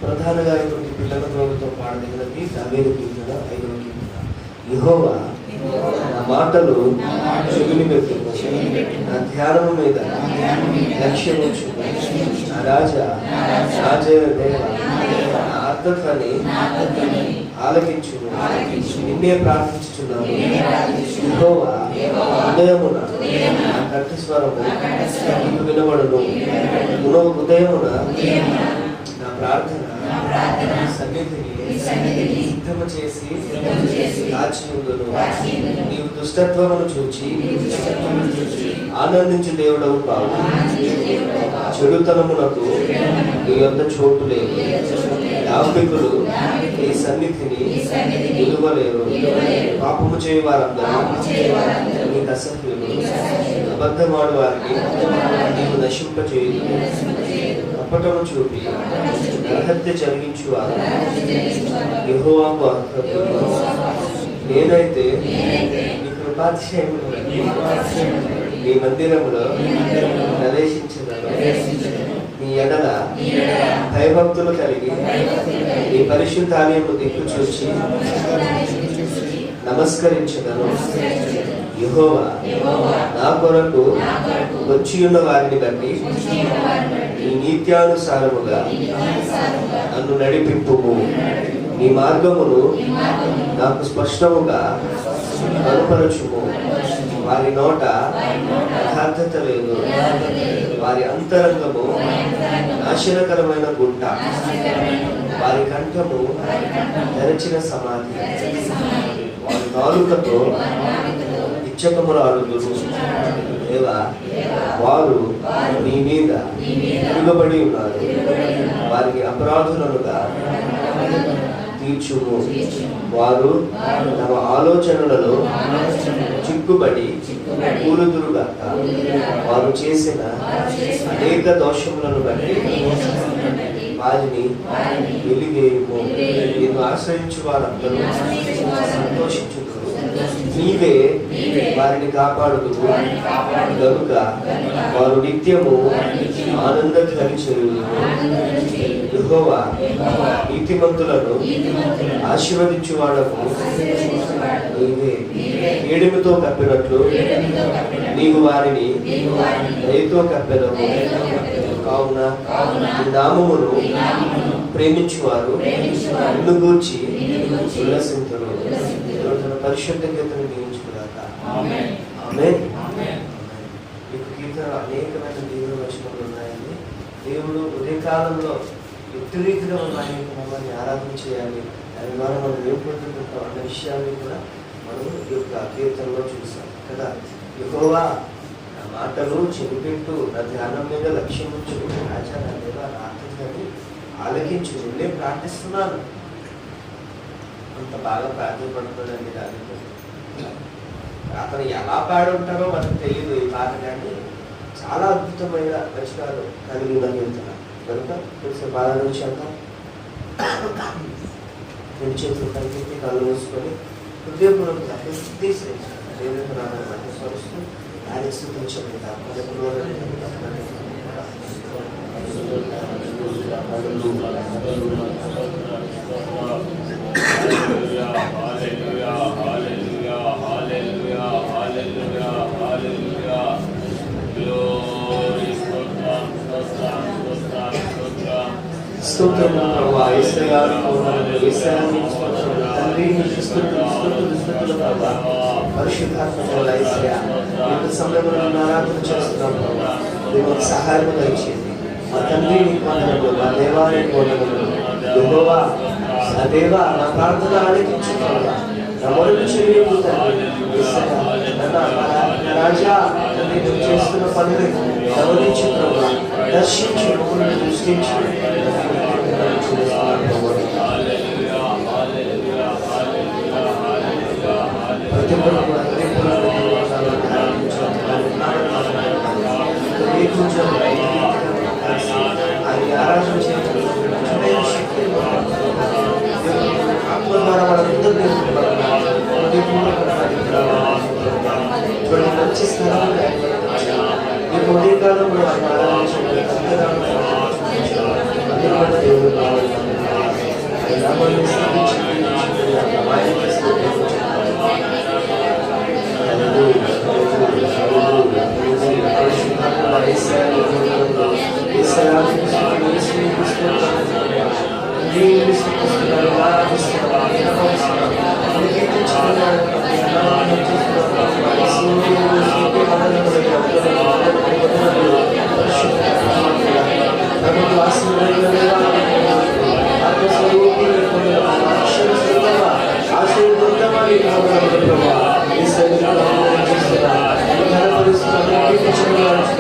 ప్రధాన గాయకుడి పిల్లల ప్రభుతో పాడదగినది దావీదు కీర్తన 5వ కీర్తన. యెహోవా నా మాటలు చెవిని పెట్టు, నా ధ్యానము మీద లక్ష్యముంచు. నా రాజా దేవ నా ఆర్ద్రతని ఆలకించు. నిన్నే ప్రార్థించుచున్నాను. యెహోవా ఉదయమున నా కంఠస్వరము నీకు వినబడును. ఉదయమున నా ప్రార్థన సన్నిధిని సిద్ధము చేసి కాచి ఉండును. నీవు దుష్టత్వమును చూచి ఆనందించు దేవుడవు కావు. చెడుతనమునకు నీ యొద్ద చోటు లేదు. యావకులు నీ సన్నిధిని నిలువలేరు. పాపము చేయు వారందరూ నీకు అసహ్యులు. అబద్ధమాడు వారిని నీవు నశింపచేయదు. కపటము చూపి నరహత్య జరిగించు వారు యెహోవాకు అర్హులు. నేనైతే నీ కృపాతిశయమును నీ మందిరములో ప్రవేశించదను. నీ ఎడల భయభక్తులు కలిగి నీ పరిశుద్ధాలయము దిక్కు చూచి నమస్కరించదను. యెహోవా నా కొరకు వచ్చి ఉన్న వారిని బట్టి నీ నీత్యానుసారముగా నన్ను నడిపింపుము. నీ మార్గమును నాకు స్పష్టముగా కనుపరచుము. వారి నోట యథార్థత లేదు. వారి అంతరంగము నాశనకరమైన గుంట. వారి కంఠము తెరచిన సమాధి. వారి నాలుకతో ఇచ్చకములాడుదురు. దేవా వారు నీ మీద తిరగబడి ఉన్నారు. వారికి అపరాధులనుగా తీర్చుము. వారు తమ ఆలోచనలలో చిక్కుబడి కూలుదురుగాక. వారు చేసిన అనేక దోషములను బట్టి వారిని వెలివేయుము. నేను ఆశ్రయించు వారందరూ సంతోషించుదురు. నీవే వారిని కాపాడుదువు గనుక వారు నిత్యము ఆనందధ్వని చేయుదురు. యెహోవా నీతిమంతులను ఆశీర్వదించువాడకు నీవే. ఏడుమితో కప్పినట్లు నీవు వారిని దయతో కప్పెదవు. కావున నీ నామమును ప్రేమించువారు నిన్ను గూర్చి ఉల్లసింతురు. తన పరిశుద్ధ గీతను నియమించుకున్నాక ఆమేన్. ఈ కీర్తనలో అనేకమైన దేవుని వచనములు ఉన్నాయండి. దేవుడు ఉదయకాలంలో యుక్తిరీతిగా ఉన్నాయి. మమ్మల్ని ఆరాధన చేయాలి అని మనం ఏం పొందుకుంటాం అన్న విషయాన్ని కూడా మనం ఈ యొక్క కీర్తనలో చూసాం కదా. యెహోవా నా మాటలు చెవిపెట్టు, నా ధ్యానం మీద లక్ష్యం ఉంచు. రాజా నా దేవ నా ఆత్మని ఆలకించు. నిన్నే ప్రార్థిస్తున్నాను. అంత బాగా ప్రార్థపడుతుందండి. దానికి అతను ఎలా పాడి ఉంటారో మనకు తెలియదు ఈ పాట, కానీ చాలా అద్భుతమైన వచనాలు కలిగి ఉందని కనుక తెలిసిన బాధ నుంచి అంతా రెండు చేతులు కలిపి కళ్ళు మూసుకొని హృదయపూర్వక స్మరిస్తూ ఆయన స్థుతించండి. స్తోత్రం ప్రభువా. యేసయ్యా తండ్రి నీకు స్తుతులు ప్రభువా. పరిశుద్ధాత్మ యేసయ్యా ఇంత సమయంలో ఆరాధన చేస్తున్నాం ప్రభువా. దేవునికి సహాయం దయచేయండి. మా తండ్రి నీకు వందనములు, మా దేవా నీకు వందనములు. యెహోవా నా దేవా నా ప్రార్థన ఆలకించు ప్రభువా. నా మొరలు చెవియొగ్గు తండ్రి. యేసయ్యా నా రాజా తండ్రి నువ్వు చేస్తున్న పనులు గమనించు ప్రభువా. దర్శించు, మమ్మల్ని దృష్టించు. ప్రతి ఆరాధన చేయడం శక్తి ఆత్మ ద్వారా వాళ్ళందరూ మంచి స్థలాలు ఉదయకాలంలో ఆరాధన చేయడం నీవు స్తుతిస్తున్నాను, ఆరాధిస్తున్నాను, నమస్కారం. కీర్తించుకున్నాను,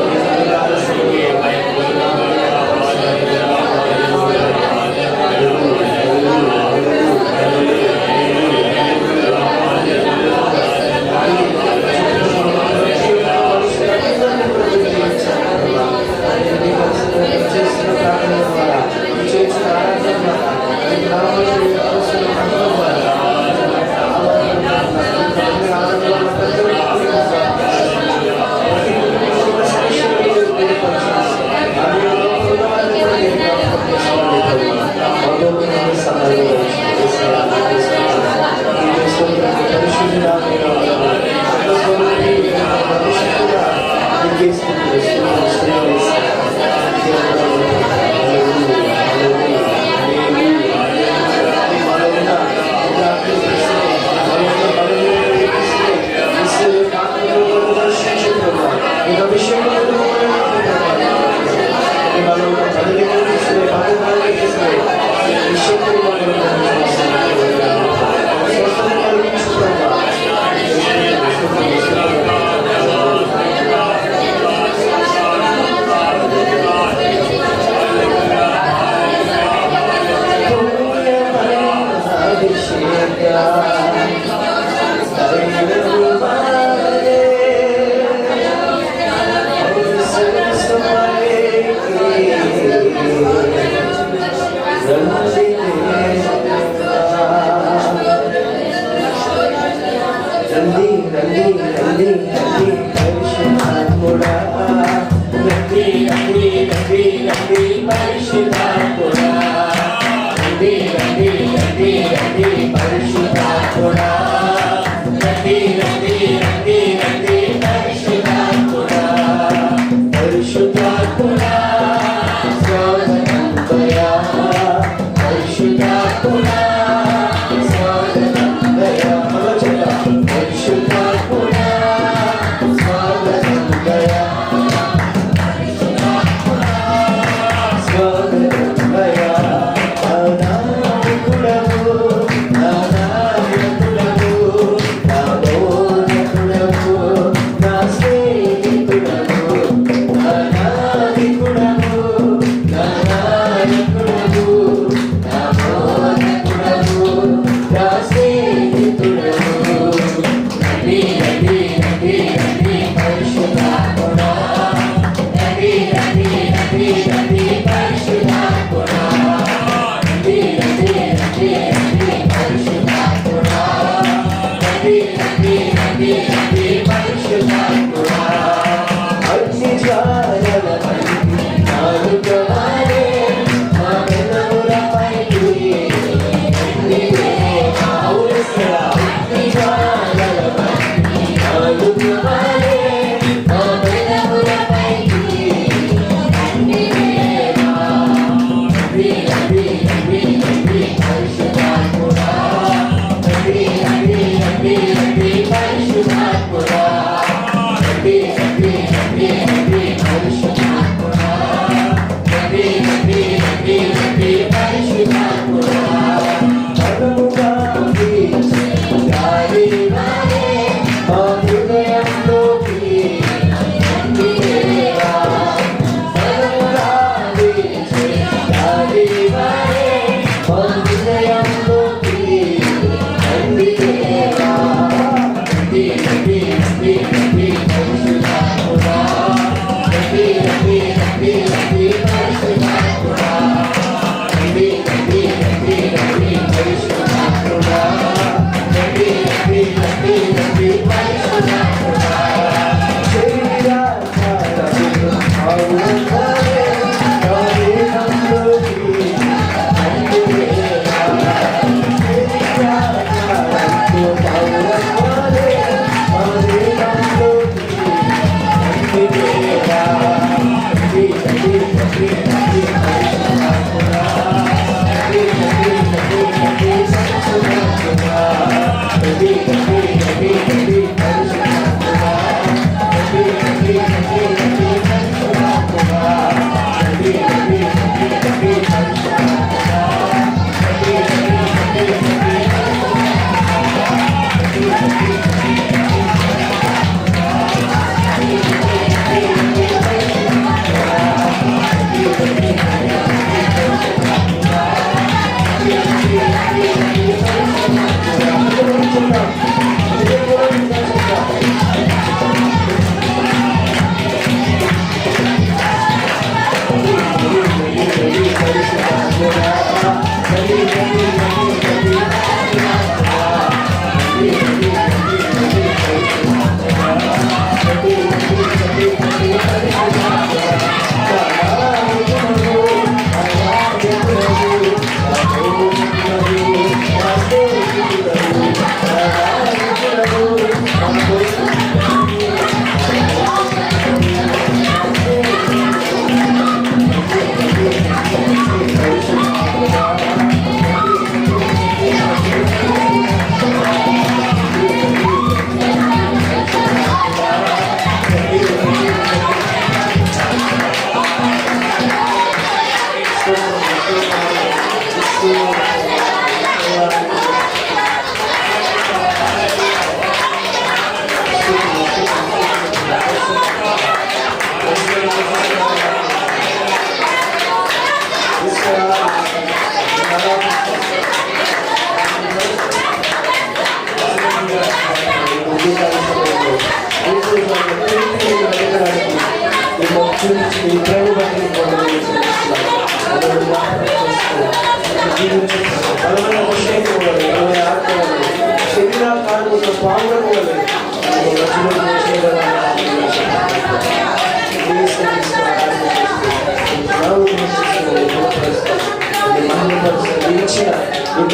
ఇంకో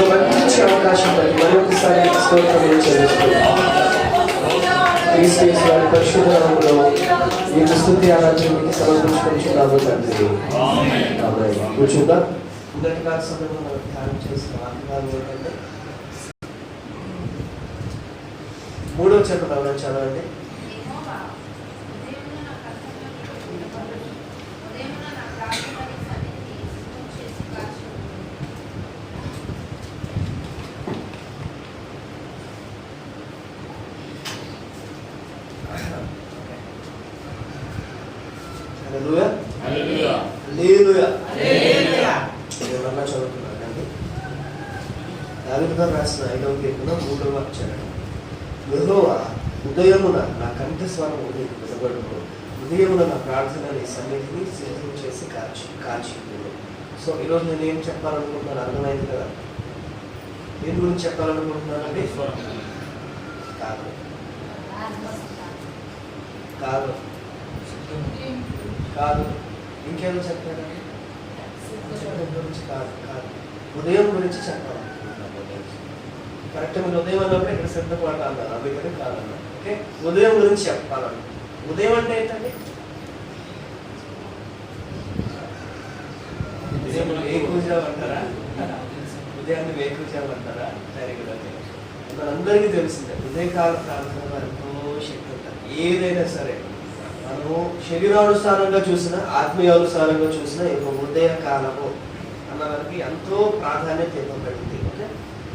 మంచి అవకాశం మరొకసారి వారి పరిశుద్ధ నామములో మీకు స్తుతి ఆరాధన మీకు సమర్పించుకుంటున్నాము తండ్రి. కూర్చుందా. మొదటి కాల సమయంలో మనం ధ్యానం చేసిన వాగ్దానం ఏంటంటే 3వ చరణం చదవండి. రాసిన 5వ కీర్తన 3వ చరణం. యెహోవా ఉదయమున నా కంఠస్వరం వినబడును, ఉదయమున నా ప్రార్థన నీ సన్నిధిని సిద్ధం చేసి కాచి. సో ఈరోజు నేను ఏం చెప్పాలనుకుంటున్నాను అర్థమైంది కదా. దేని గురించి చెప్పాలనుకుంటున్నానండి? కాదు కాదు కాదు ఇంకేమో చెప్పారండి? గురించి కాదు కాదు ఉదయం గురించి చెప్పాలి. కరెక్ట్. మీరు ఉదయం అన్నప్పుడు ఇక్కడ సిద్ధపాటు అన్నారు, అందుకని కాదన్నారు. ఓకే, ఉదయం గురించి చెప్పాలన్న. ఉదయం అంటే ఏంటండి? ఉదయం వేకుజాము అంటారా? ఉదయాన్ని వేకుజాము అంటారా? Very good. ఓకే, మనందరికీ తెలిసిందే ఉదయకాల ప్రార్థనలో ఎంతో శక్తి ఉంటుంది. ఏదైనా సరే మనము శరీరానుసారంగా చూసినా ఆత్మీయానుసారంగా చూసినా ఇప్పుడు ఉదయ కాలము అన్నదానికి ఎంతో ప్రాధాన్యత ఇవ్వబడింది. ఓకే,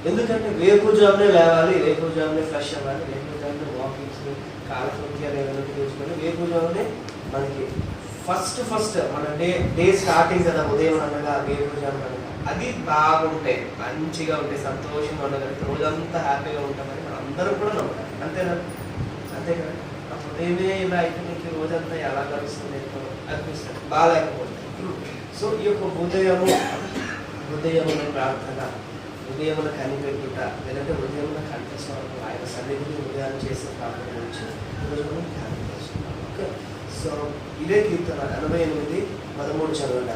ఎందుకంటే వేకుజామునే లేవాలి, వేకుజామునే ఫ్రెష్ అవ్వాలి, వేకుజామునే వాకింగ్స్ కాలకృత్యాలు ఏమైనా తెలుసుకొని వేకుజామునే మనకి ఫస్ట్ మన డే స్టార్టింగ్ కదా ఉదయం అనగా వేకుజాము అనగా అది బాగుంటే మంచిగా ఉంటే సంతోషంగా ఉండగలిగితే రోజంతా హ్యాపీగా ఉంటామని మనం అందరం కూడా నమ్ముతాం. అంతేనా? అంతే కదా. ఉదయమే ఇలా అయితే నీకు రోజంతా ఎలా గడుస్తుంది అనిపిస్తుంది, బాగాలేకపోతే. సో ఈ యొక్క ఉదయమున ప్రార్థన, ఉదయమున కనిపెట్టుట, లేదంటే ఉదయమున కంఠస్వరం ఆయన సన్నిధిని ఉదయాన్ని చేసిన ప్రార్థన గురించి ఈరోజు మనం ధ్యానం చేస్తున్నాం. ఓకే, సో ఇదే కీర్తన 88:13 చదవండి.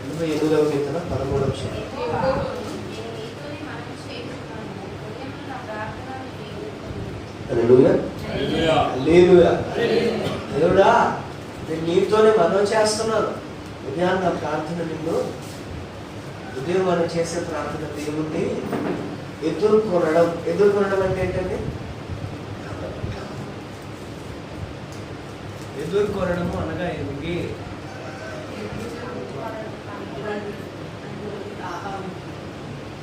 88వ కీర్తన 13వ చదవండి. దేవుడా, నేను నీతోనే మనం చేస్తున్నాను. ఉదయాన్ని నా ప్రార్థన నిన్ను ఉదయం మనం చేసే ప్రార్థన దేవుణ్ణి ఎదుర్కొనడం అంటే ఏంటండి? ఎదుర్కొనడము అనగా ఏమిటి?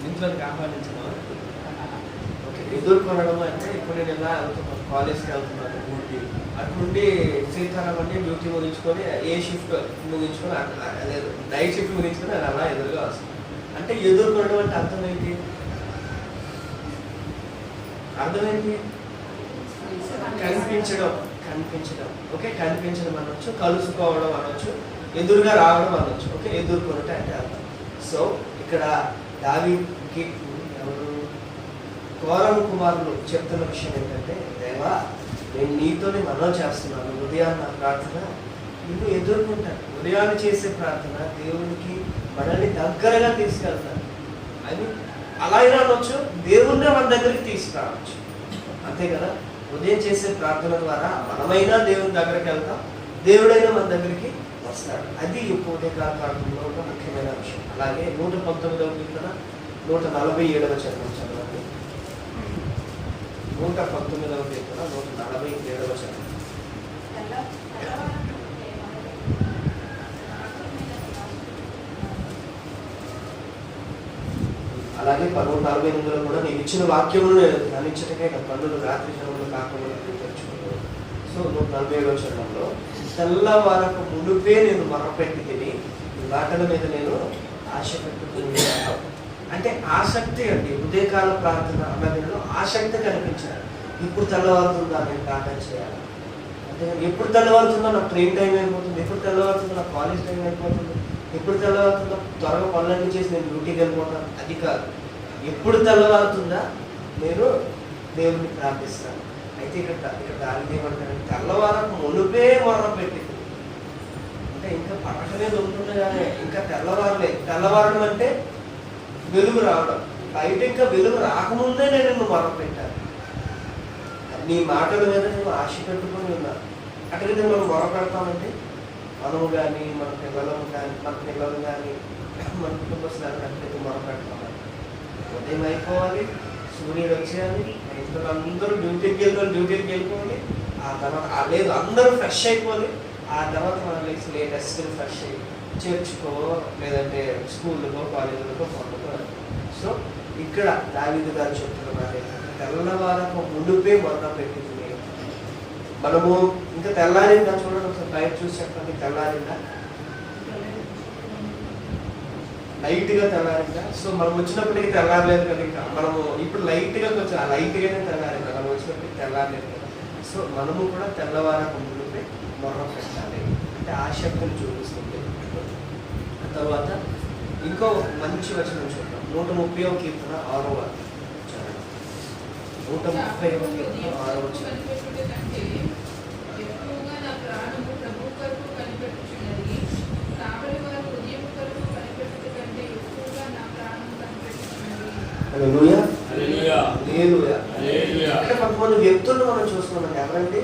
ఇంట్లోకి ఆహ్వానించడం. ఓకే, ఎదుర్కొనడం అంటే ఇప్పుడు నేను ఎలా వెళ్తున్నాను, కాలేజ్కి వెళ్తున్నాను ఊరికి, అటు నుండి సీతారాం అంటే డ్యూటీ ముగించుకొని ఏ షిఫ్ట్ ముగించుకొని లేదు నైట్ షిఫ్ట్ ముగించుకొని అది అలా ఎదురుగా వస్తుంది. అంటే ఎదుర్కొనడం అంటే అర్థం ఏంటి? కనిపించడం. ఓకే, కనిపించడం అనొచ్చు, కలుసుకోవడం అనొచ్చు, ఎదురుగా రావడం అనొచ్చు. ఓకే, ఎదుర్కొనట అంటే అర్థం. సో ఇక్కడ దావీదుకి ఎవరు కోరహు కుమారులు చెప్తున్న విషయం ఏంటంటే, దేవా నేను నీతోనే మనం చేస్తున్నాను, ఉదయాన్ని నా ప్రార్థన నిన్ను ఎదుర్కొంటాను. ఉదయాన్ని చేసే ప్రార్థన దేవునికి మనల్ని దగ్గరగా తీసుకెళ్తాను అని అలా అయినా అనొచ్చు, దేవుణ్ణే మన దగ్గరికి తీసుకురావచ్చు. అంతే కదా. ఉదయం చేసే ప్రార్థన ద్వారా మనమైనా దేవుని దగ్గరికి వెళ్తాం, దేవుడైనా మన దగ్గరికి వస్తాడు. అది ఉదయకాల ప్రార్థనలో ఉన్న ముఖ్యమైన విషయం. అలాగే 119వ కీర్తన 147వ చరణం చదవండి. 119వ కీర్తన 147వ చరణం. 148లో కూడా నీకు ఇచ్చిన వాక్యమును నేను ధ్యానించటకే నా కన్నులు రాత్రి జనములు కాకుండా తెచ్చుకున్నాను. సో 147వ చరణంలో తెల్లవారకు మునుపే నేను మొరపెట్టి తిని ఈ మాటల మీద నేను ఆశ పెట్టుకున్నాను. అంటే ఆసక్తి అండి. ఉదయకాల ప్రార్థన అన్నదిలో ఆసక్తి కనిపించాలి. ఇప్పుడు తెల్లవారుతుందా నేను ప్రార్థన చేయాలి, అంతేగాని ఎప్పుడు తెల్లవారుతుందో నాకు ట్రైన్ టైం అయిపోతుంది, ఎప్పుడు తెల్లవారుతుందో నాకు కాలేజ్ టైం అయిపోతుంది, ఎప్పుడు తెల్లవారుతుందో త్వరగా పనులన్నీ చేసి నేను డ్యూటీకి వెళ్ళిపోతాను, అది కాదు. ఎప్పుడు తెల్లవారుతుందా నేను దేవుడిని ప్రార్థిస్తాను. అయితే ఇక్కడ దాని ఏమంటారంటే తెల్లవారకు మునుపే మొర్ర పెట్టింది. అంటే ఇంకా పడకలేదు ఉంటుండగానే ఇంకా తెల్లవారడం అంటే వెలుగు రావడం. బయట ఇంకా వెలుగు రాకముందే నేను మొర్ర పెట్టాను. నీ మాటల మీద నేను ఆశ పెట్టుకుని ఉన్నాను. అట్లయితే మనం మొర పెడతామంటే మనము కానీ మన పిల్లలు కానీ మన కుటుంబస్తులు అట్లయితే మొర పెడతామని ఉదయం అయిపోవాలి, సూర్యుడు వచ్చేయాలి, ఇంట్లో అందరూ డ్యూటీకి వెళ్ళిపోవాలి. ఆ తర్వాత లేదు అందరూ ఫ్రెష్ అయిపోవాలి. ఆ తర్వాత మనం లేచి లేటెస్ట్ ఫ్రెష్ అయ్యి చర్చ్కో లేదంటే స్కూళ్ళకో కాలేజీలకో పండుకోవాలి. సో ఇక్కడ దావీదు గారు చెప్తున్నారు తెల్లవారకు మునుపే మొదలు పెట్టింది. మనము ఇంకా తెల్లారిందా చూడండి, ఒకసారి బయట చూసి చెప్పండి. తెల్లారిందా, లైట్గా తెల్లారిందా? సో మనం వచ్చినప్పటికీ తెల్లారలేదు కదా, ఇంకా మనము ఇప్పుడు లైట్గానే తెల్లారిందా, మనం వచ్చినప్పటికీ తెల్లారలేదు కదా. సో మనము కూడా తెల్లవారకు మునుపే మొర్ర పెట్టాలి. అంటే ఆసక్తిని చూపిస్తుంది. తర్వాత ఇంకో మంచి వచనం చూద్దాం. 130వ కీర్తన 6వ చరణం. 130వ కీర్తన 6వ చరణం. అంటే కొంతమంది వ్యక్తులను మనం చూస్తున్నాం. ఎవరండి?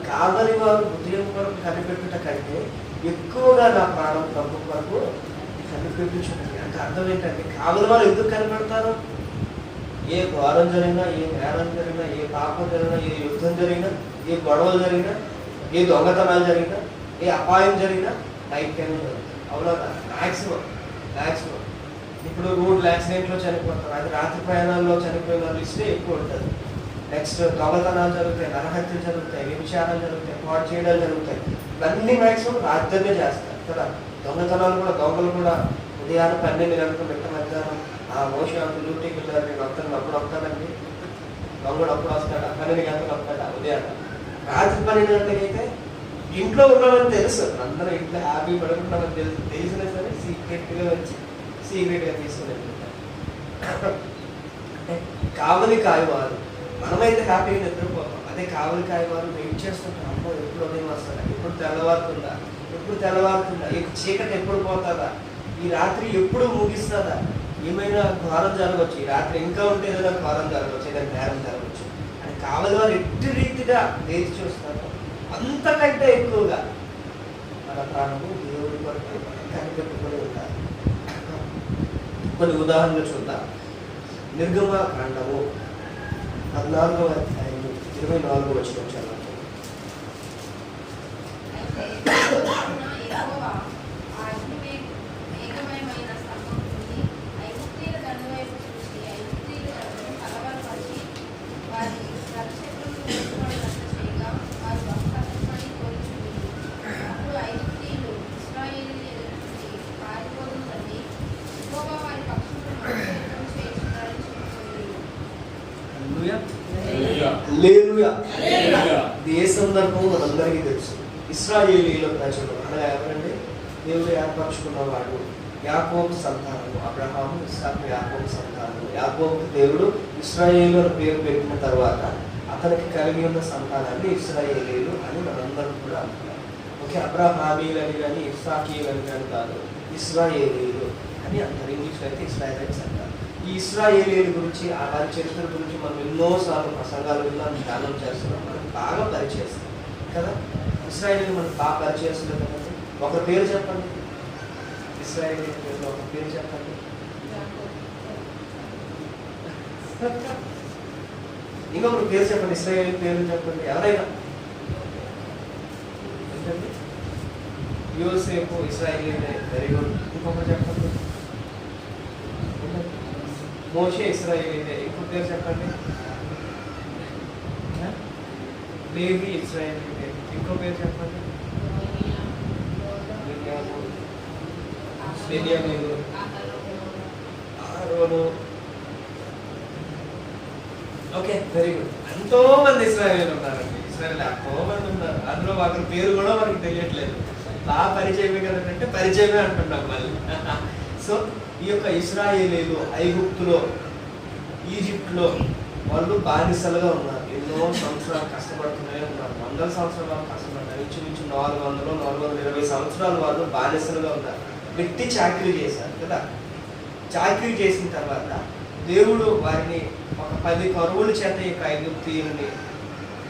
కావలి వారు హృదయం కొరకు కనిపెట్టుట కంటే ఎక్కువగా నా ప్రాణం ప్రభు కొరకు కనిపెట్టుచున్నది. అంటే అర్థం ఏంటంటే కావలి వారు ఎందుకు కనిపెడతారు? ఏ ఘోరం జరిగినా, ఏ నేరం జరిగినా, ఏ పాపం జరిగినా, ఏ యుద్ధం జరిగినా, ఏ గొడవలు జరిగినా, ఏ దొంగతనాలు జరిగినా, ఏ అపాయం జరిగినా నైట్ టైంలో జరుగుతుంది. అవునా? మ్యాక్సిమం ఇప్పుడు రోడ్లు యాక్సిడెంట్లో చనిపోతారు, అది రాత్రి ప్రయాణాల్లో చనిపోయిన లిస్టే ఎక్కువ ఉంటుంది. నెక్స్ట్ దొంగతనాలు జరుగుతాయి, నరహత్యలు జరుగుతాయి, వ్యభిచారాలు జరుగుతాయి, పాడు చేయడాలు జరుగుతాయి. ఇవన్నీ మ్యాక్సిమం రాత్రినే చేస్తారు కదా. దొంగతనాలు కూడా, దొంగలు కూడా ఉదయాన్నే 12 గంటలకు పెట్ట మధ్యాహ్నం మోషన్ డ్యూటీకి వెళ్ళారు, నేను వస్తాను అప్పుడు వస్తానండి, దొంగడు అప్పుడు వస్తాడా, 12 గంటలకు వస్తాడా ఉదయాన్నే. రాత్రి 12 గంటలకి అయితే ఇంట్లో ఉన్నామని తెలుసు, అందరూ ఇంట్లో హ్యాపీ పడుకుంటామని తెలిసినా సరే సీక్రెట్గా వచ్చి సీక్రెట్గా తీసుకుని వెళ్తుంటారు. కావలి కాయవారు మనమైతే హ్యాపీగా నిద్రపోతాం, అదే కావలి కాయవారు వెయిట్ చేస్తుంటాం. అమ్మో ఎప్పుడు ఉదయం వస్తాడా, ఎప్పుడు తెల్లవారుతుందా, ఈ చీకటి ఎప్పుడు పోతుందా, ఈ రాత్రి ఎప్పుడు ముగిస్తుందా, ఏమైనా ఘోరం జరగవచ్చు, ఈ రాత్రి ఇంకా ఉంటే ఏదైనా ఘోరం జరగవచ్చు, ఏదైనా నేరం జరగవచ్చు అని కావలి వారు ఎట్టి రీతిగా వేచి చూస్తారు. అంతకంటే ఎక్కువగా మన ప్రాణము దేవుడి కొరకు కనిపెట్టుకుని ఉంటారు. కొన్ని ఉదాహరణలు చూద్దాం. నిర్గమకాండము 14వ అధ్యాయము 24వ వచనం చదవండి. ఏ సందర్భం మనందరికీ తెలుసు. ఇశ్రాయేలీయుల ప్రజలు అనగా ఎవరంటే దేవుడు ఏర్పరచుకున్నవాడు, యాకోబు సంతానము, అబ్రహాము, ఇస్సాకు, యాకోబు సంతానము. యాకోబుకు దేవుడు ఇశ్రాయేలు అని పేరు పెట్టిన తర్వాత అతనికి కలిగి ఉన్న సంతానాన్ని ఇశ్రాయేలీయులు అని మనందరం కూడా అంటున్నారు. ఓకే, అబ్రహామీలని కానీ ఇస్సాకీయులని కానీ కాదు, ఇశ్రాయేలీయులు అని అంటారు. ఇంగ్లీష్లో అయితే ఇస్రాయేలైట్స్ అంటారు. ఈ ఇశ్రాయేలీయుల గురించి, ఆ వారి చరిత్ర గురించి మనం ఎన్నోసార్లు ప్రసంగాలు విన్నాం, ధ్యానం చేస్తున్నాం, మనకు బాగా పరిచయం కదా. ఇశ్రాయేలీయులు మనకు బాగా పరిచయం కదండి. ఒక పేరు చెప్పండి, ఇశ్రాయేలీయుల పేరులో ఒక పేరు చెప్పండి. ఇంకొక పేరు చెప్పండి, ఇశ్రాయేలీయుల పేరు చెప్పండి ఎవరైనా. ఏంటండి? యోసేపు ఇశ్రాయేలీయులే, వెరీ గుడ్. ఇంకొకరు చెప్పండి. మోషే ఇశ్రాయేలీలే. ఇంకో పేరు చెప్పండి. లేవి ఇశ్రాయేలీలే. ఇంకో పేరు చెప్పండి. బెన్యామీను, ఆరోను. Okay, very good. ఎంతో మంది ఇశ్రాయేలీలు ఉన్నారండి. ఇశ్రాయేల్ ఎంతో మంది ఉన్నారు. అందులో ఒకరి పేరు కూడా మనకి తెలియట్లేదు. బాగా పరిచయమే కదంటే పరిచయమే అంటున్నాం మళ్ళీ. సో ఈ యొక్క ఇశ్రాయేలీలు ఐగుప్తులో, ఈజిప్ట్లో వాళ్ళు బానిసలుగా ఉన్నారు. ఎన్నో సంవత్సరాలు కష్టపడుతూనే ఉన్నారు. 100 సంవత్సరాలు కష్టపడ్డారు. ఇంచుమించు 420 సంవత్సరాలు వాళ్ళు బానిసలుగా ఉన్నారు. వెట్టి చాకరీ చేశారు కదా. చాకరీ చేసిన తర్వాత దేవుడు వారిని ఒక 10 కరువుల చేత ఈ యొక్క ఐగుప్తీయులని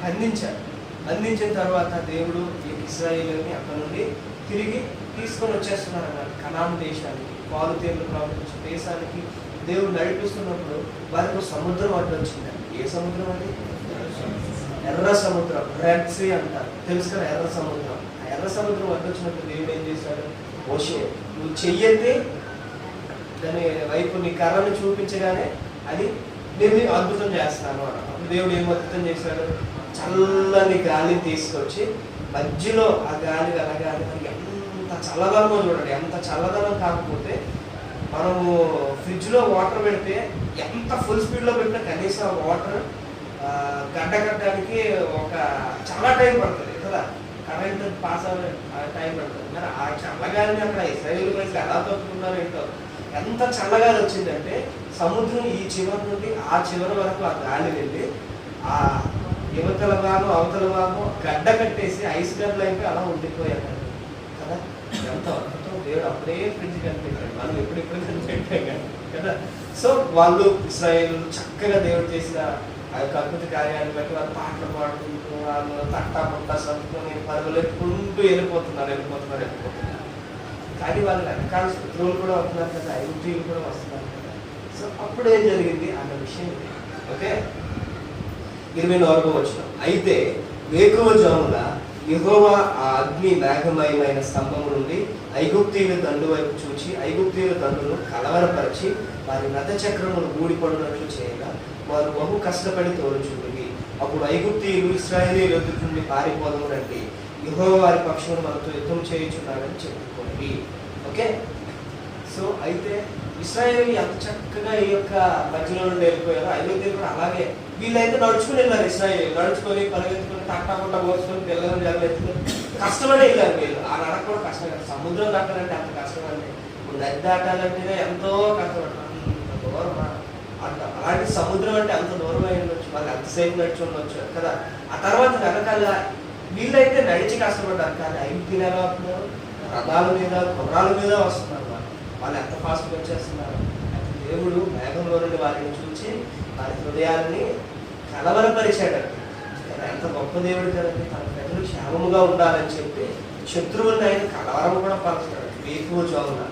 బంధించారు. బంధించిన తర్వాత దేవుడు ఈ ఇశ్రాయేలుని అక్కడ నుండి తిరిగి తీసుకొని వచ్చేస్తున్నారు అన్నారు కనాను దేశానికి, పాలు తేనెలు ప్రవహించే దేశానికి. దేవుడు నడిపిస్తున్నప్పుడు వారికి సముద్రం అడ్డు వచ్చిందండి. ఏ సముద్రం అది? ఎర్ర సముద్రం, రెడ్ సీ అంటారు. తెలుసు కదా ఎర్ర సముద్రం. ఆ ఎర్ర సముద్రం అడ్డు వచ్చినప్పుడు దేవుడు ఏం చేశాడు? మోషే నువ్వు చెయ్యతే దాని వైపు నీ కర్రను చూపించగానే అది నేను అద్భుతం చేస్తాను అన్నాడు. అప్పుడు దేవుడు ఏం అద్భుతం చేశాడు? చల్లని గాలిని తీసుకొచ్చి మధ్యలో ఆ గాలి వెళ్ళగాలి మనకి ఎంత చల్లదనమో చూడండి. ఎంత చల్లదనం కాకపోతే మనము ఫ్రిడ్జ్లో వాటర్ పెడితే ఎంత ఫుల్ స్పీడ్లో పెట్టినా కనీసం ఆ వాటర్ గడ్డ కట్టడానికి ఒక చాలా టైం పడుతుంది కదా. కరెంట్ పాస్ అవ్వే టైం పడుతుంది. మరి ఆ చల్లగాలిని అక్కడ ఇశ్రాయేలు ప్రజలు ఎలా తప్పుకున్నారో ఏంటో. ఎంత చల్లగాలి వచ్చిందంటే సముద్రం ఈ చివరి నుండి ఆ చివరి వరకు ఆ గాలి వెళ్ళి ఆ యువతల భాగం అవతల భాగం గడ్డ కట్టేసి ఐస్ గడ్డలు అయిపోయి అలా ఉండిపోయారు కదా. ఎంత అద్భుతం! దేవుడు అప్పుడే ఫ్రిడ్జ్ కనిపెట్టాడు. మనం ఎప్పుడెప్పుడు కనిపెట్టాం కదా. సో వాళ్ళు ఇశ్రాయేలు చక్కగా దేవుడు చేసిన ఆ యొక్క అద్భుత కార్యాన్ని బట్టి వాళ్ళు పాటలు పాడుకుంటూ వాళ్ళు తట్టా పుట్ట సర్దుకొని పరుగులెట్టుకుంటూ వెళ్ళిపోతున్నారు. కానీ వాళ్ళు వెనకాల శత్రువులు కూడా వస్తున్నారు కదా, ఐగుప్తీయులు కూడా వస్తున్నారు కదా. సో అప్పుడు ఏం జరిగింది అన్న విషయం ఇది. ఓకే, 24వ వచనం. అయితే వేకువజామున యెహోవా ఆ అగ్ని మేఘమయమైన స్తంభము నుండి ఐగుప్తీయుల దండు వైపు చూచి ఐగుప్తీయుల దండును కలవరపరిచి వారి రథ చక్రమును ఊడిపడినట్లు చేయగా వారు బహు కష్టపడి తోలుచుండి. అప్పుడు ఐగుప్తీయులు ఇశ్రాయేలీయుల ఎదుటి నుండి పారిపోదము రండి, యెహోవా వారి పక్షమును మనతో యుద్ధం చేయుచున్నారని చెప్పుకోండి. ఓకే, సో అయితే ఇశ్రాయేలు ఎంత చక్కగా ఈ యొక్క మధ్యలో నుండి వెళ్ళిపోయారో ఐగుప్తీయులు కూడా అలాగే. వీళ్ళైతే నడుచుకుని వెళ్ళారు. ఇశ్రాయేలు నడుచుకొని పరిగెత్తుకొని తట్టకుండా పోసుకొని పిల్లలను జగలెత్తుకొని కష్టపడి వెళ్ళారు. వీళ్ళు ఆ నడక కూడా కష్టం కదా. సముద్రం దాటాలంటే అంత కష్టం అండి. ఇప్పుడు నది దాటాలంటేనే ఎంతో కష్టపడతారు. అంత దూరం అంత అలాంటి సముద్రం అంటే అంత దూరం అయి ఉండొచ్చు, వాళ్ళు ఎంతసేపు నడిచి ఉండొచ్చు కదా. ఆ తర్వాత వెనకాల వీళ్ళైతే నడిచి కష్టపడ్డారు. కానీ ఐగుప్తీయులు ఎలా అవుతున్నారు? రథాల మీద గుర్రాల మీద వస్తున్నారు. వాళ్ళు ఎంత ఫాస్ట్గా వచ్చేస్తున్నారు. దేవుడు మేఘంలో నుండి వారిని చూసి వారి హృదయాన్ని కలవరపరిచాడు. ఎంత గొప్ప దేవుడు కదండి. తన ప్రజలు క్షేమముగా ఉండాలని చెప్పి శత్రువులను ఆయన కలవరం కూడా పరుస్తాడు. వేకువజామున